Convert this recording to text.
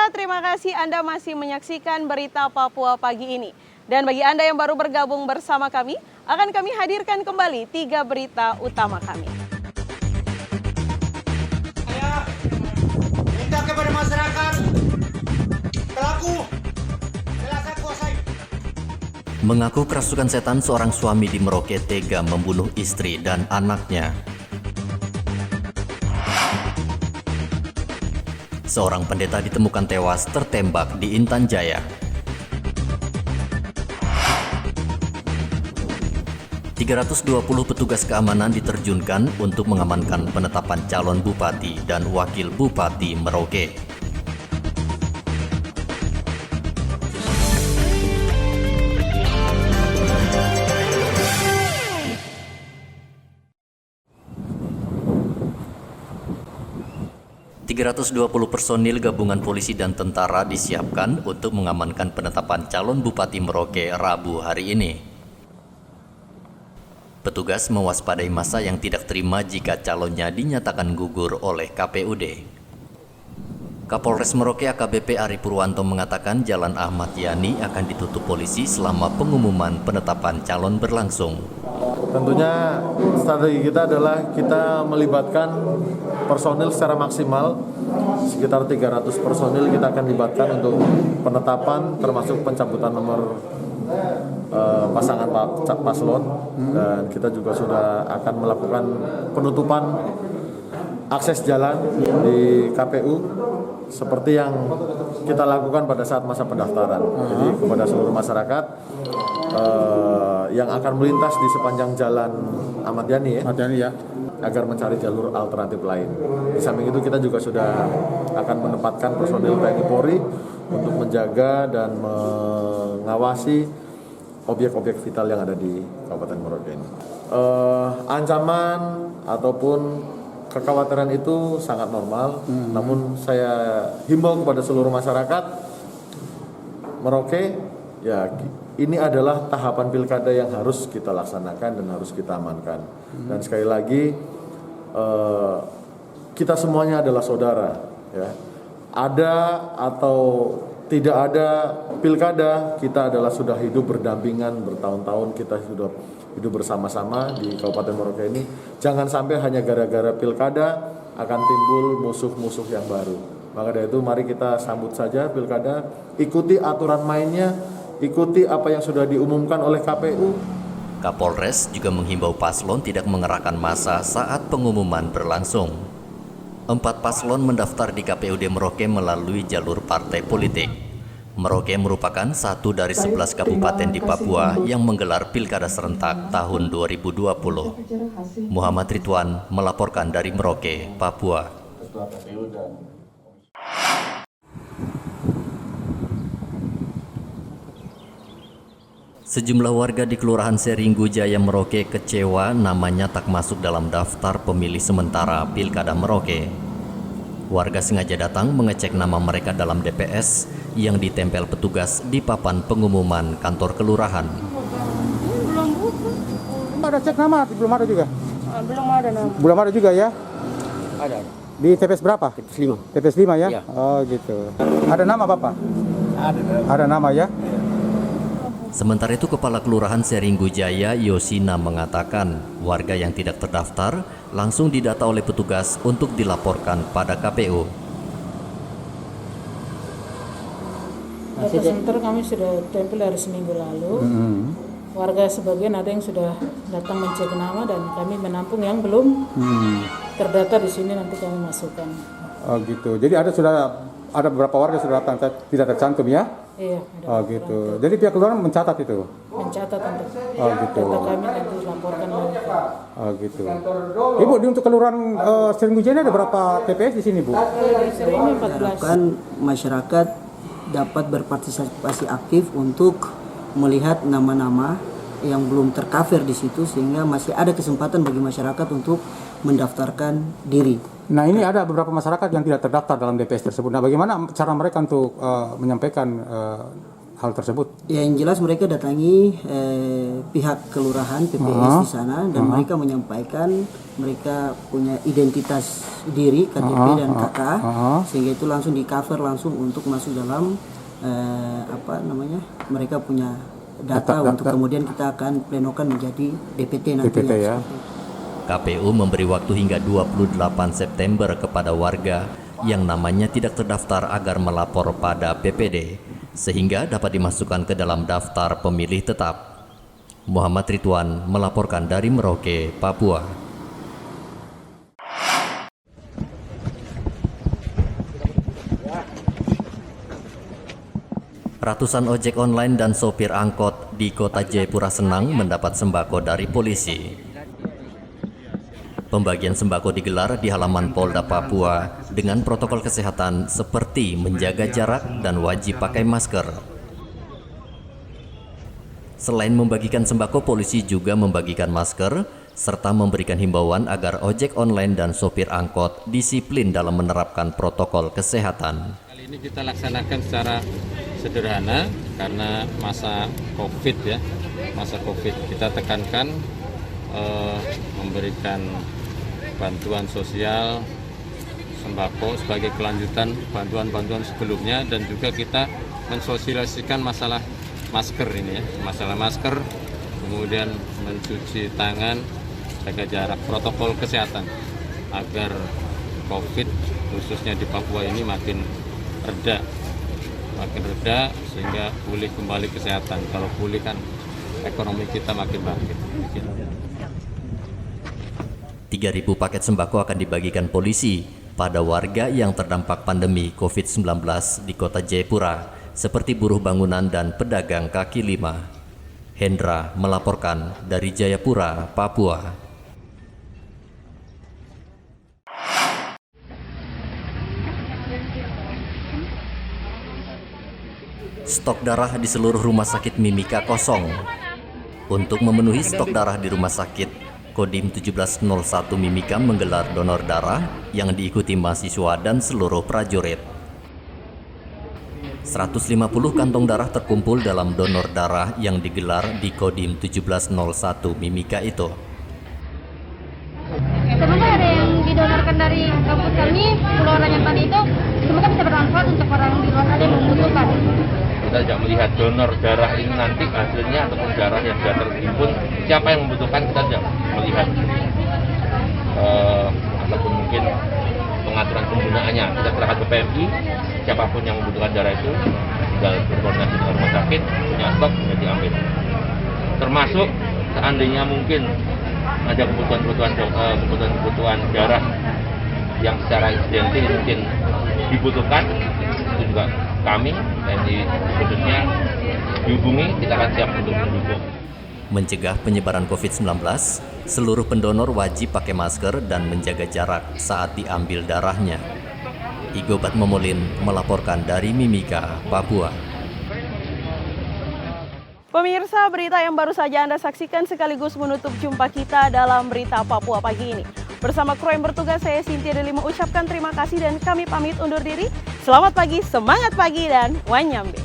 Pemirsa, terima kasih Anda masih menyaksikan Berita Papua pagi ini. Dan bagi Anda yang baru bergabung bersama kami, akan kami hadirkan kembali 3 berita utama kami. Saya minta kepada masyarakat, pelaku telah saya kuasai. Mengaku kerasukan setan, seorang suami di Merauke tega membunuh istri dan anaknya. Seorang pendeta ditemukan tewas tertembak di Intan Jaya. 320 petugas keamanan diterjunkan untuk mengamankan penetapan calon bupati dan wakil bupati Merauke. ...320 personil gabungan polisi dan tentara disiapkan untuk mengamankan penetapan calon Bupati Merauke Rabu hari ini. Petugas mewaspadai massa yang tidak terima jika calonnya dinyatakan gugur oleh KPUD. Kapolres Merauke AKBP Ari Purwanto mengatakan Jalan Ahmad Yani akan ditutup polisi selama pengumuman penetapan calon berlangsung. Tentunya strategi kita adalah kita melibatkan personil secara maksimal, sekitar 300 personil kita akan libatkan untuk penetapan termasuk pencabutan nomor pasangan paslon, dan kita juga sudah akan melakukan penutupan akses jalan di KPU seperti yang kita lakukan pada saat masa pendaftaran. Jadi kepada seluruh masyarakat yang akan melintas di sepanjang jalan Ahmad Yani ya, agar mencari jalur alternatif lain. Di samping itu kita juga sudah akan menempatkan personil TNI Polri untuk menjaga dan mengawasi objek-objek vital yang ada di Kabupaten Merauke ini. Ancaman ataupun kekhawatiran itu sangat normal, namun saya himbau kepada seluruh masyarakat Merauke, ya ini adalah tahapan pilkada yang harus kita laksanakan dan harus kita amankan. Dan sekali lagi kita semuanya adalah saudara, ya. Ada atau tidak ada pilkada, kita adalah sudah hidup berdampingan bertahun-tahun, kita sudah hidup bersama-sama di Kabupaten Merauke ini. Jangan sampai hanya gara-gara pilkada akan timbul musuh-musuh yang baru. Maka dari itu mari kita sambut saja pilkada, ikuti aturan mainnya, ikuti apa yang sudah diumumkan oleh KPU. Kapolres juga menghimbau paslon tidak mengerahkan massa saat pengumuman berlangsung. 4 paslon mendaftar di KPUD Merauke melalui jalur partai politik. Merauke merupakan satu dari 11 kabupaten di Papua yang menggelar pilkada serentak tahun 2020. Muhammad Ridwan melaporkan dari Merauke, Papua. Sejumlah warga di Kelurahan Seringgu Jaya Merauke kecewa namanya tak masuk dalam daftar pemilih sementara Pilkada Merauke. Warga sengaja datang mengecek nama mereka dalam DPS yang ditempel petugas di papan pengumuman kantor kelurahan. Ada cek nama, belum ada juga? Belum ada nama. Belum ada juga ya? Ada. Di TPS berapa? TPS 5. TPS 5 ya? Iya. Oh gitu. Ada nama Bapak? Ada nama ya? Sementara itu Kepala Kelurahan Seringgu Jaya Yosina mengatakan warga yang tidak terdaftar langsung didata oleh petugas untuk dilaporkan pada KPU. Data center kami sudah tempel dari seminggu lalu. Warga sebagian ada yang sudah datang mencek nama dan kami menampung yang belum terdata di sini, nanti kami masukkan. Oh gitu. Jadi ada beberapa warga sudah datang tidak tercantum ya? Iya. Oh gitu. Jadi pihak kelurahan mencatat itu? Mencatat untuk gitu. data kami nanti laporkan lagi. Oh gitu. Ibu, untuk kelurahan Seringgu Jaya ada berapa TPS di sini, Bu? Di sini 14. Kan masyarakat dapat berpartisipasi aktif untuk melihat nama-nama yang belum tercover di situ, sehingga masih ada kesempatan bagi masyarakat untuk mendaftarkan diri. Nah, ini ada beberapa masyarakat yang tidak terdaftar dalam DPS tersebut. Nah, bagaimana cara mereka untuk menyampaikan hal tersebut? Ya, yang jelas mereka datangi pihak kelurahan PPS di sana dan mereka menyampaikan mereka punya identitas diri KTP dan KK, sehingga itu langsung di cover langsung untuk masuk dalam mereka punya data untuk kemudian kita akan plenokan menjadi DPT nanti. DPT ya. KPU memberi waktu hingga 28 September kepada warga yang namanya tidak terdaftar agar melapor pada BPD, sehingga dapat dimasukkan ke dalam daftar pemilih tetap. Muhammad Ridwan melaporkan dari Merauke, Papua. Ratusan ojek online dan sopir angkot di Kota Jayapura senang mendapat sembako dari polisi. Pembagian sembako digelar di halaman Polda Papua dengan protokol kesehatan seperti menjaga jarak dan wajib pakai masker. Selain membagikan sembako, polisi juga membagikan masker serta memberikan himbauan agar ojek online dan sopir angkot disiplin dalam menerapkan protokol kesehatan. Kali ini kita laksanakan secara sederhana karena masa COVID ya, masa COVID kita tekankan memberikan bantuan sosial sembako sebagai kelanjutan bantuan-bantuan sebelumnya, dan juga kita mensosialisasikan masalah masker ini ya, masalah masker, kemudian mencuci tangan, jaga jarak, protokol kesehatan agar COVID khususnya di Papua ini makin reda sehingga pulih kembali kesehatan. Kalau pulih kan ekonomi kita makin bangkit. 3.000 paket sembako akan dibagikan polisi pada warga yang terdampak pandemi COVID-19 di Kota Jayapura, seperti buruh bangunan dan pedagang kaki lima. Hendra melaporkan dari Jayapura, Papua. Stok darah di seluruh rumah sakit Mimika kosong. Untuk memenuhi stok darah di rumah sakit, Kodim 1701 Mimika menggelar donor darah yang diikuti mahasiswa dan seluruh prajurit. 150 kantong darah terkumpul dalam donor darah yang digelar di Kodim 1701 Mimika itu. Semoga ada yang didonorkan dari kampus kami, Pulau Ranyantan itu, semoga bisa bermanfaat untuk orang di luar sana yang membutuhkan. Kita tidak melihat donor darah ini nanti hasilnya ataupun darah yang sudah terhimpun, siapa yang membutuhkan, kita tidak melihat ataupun mungkin pengaturan penggunaannya. Kita serahkan ke PMI, siapapun yang membutuhkan darah itu tinggal berkoordinasi dengan rumah sakit, punya stok, bisa diambil. Termasuk seandainya mungkin ada kebutuhan darah yang secara insidentil mungkin dibutuhkan, itu juga kami TNI khususnya dihubungi, kita akan siap untuk mendukung. Mencegah penyebaran COVID-19, seluruh pendonor wajib pakai masker dan menjaga jarak saat diambil darahnya. Igobat Momolin melaporkan dari Mimika, Papua. Pemirsa, berita yang baru saja Anda saksikan sekaligus menutup jumpa kita dalam Berita Papua pagi ini. Bersama kru yang bertugas, saya Cynthia Deli mengucapkan terima kasih dan kami pamit undur diri. Selamat pagi, semangat pagi, dan wanyambe.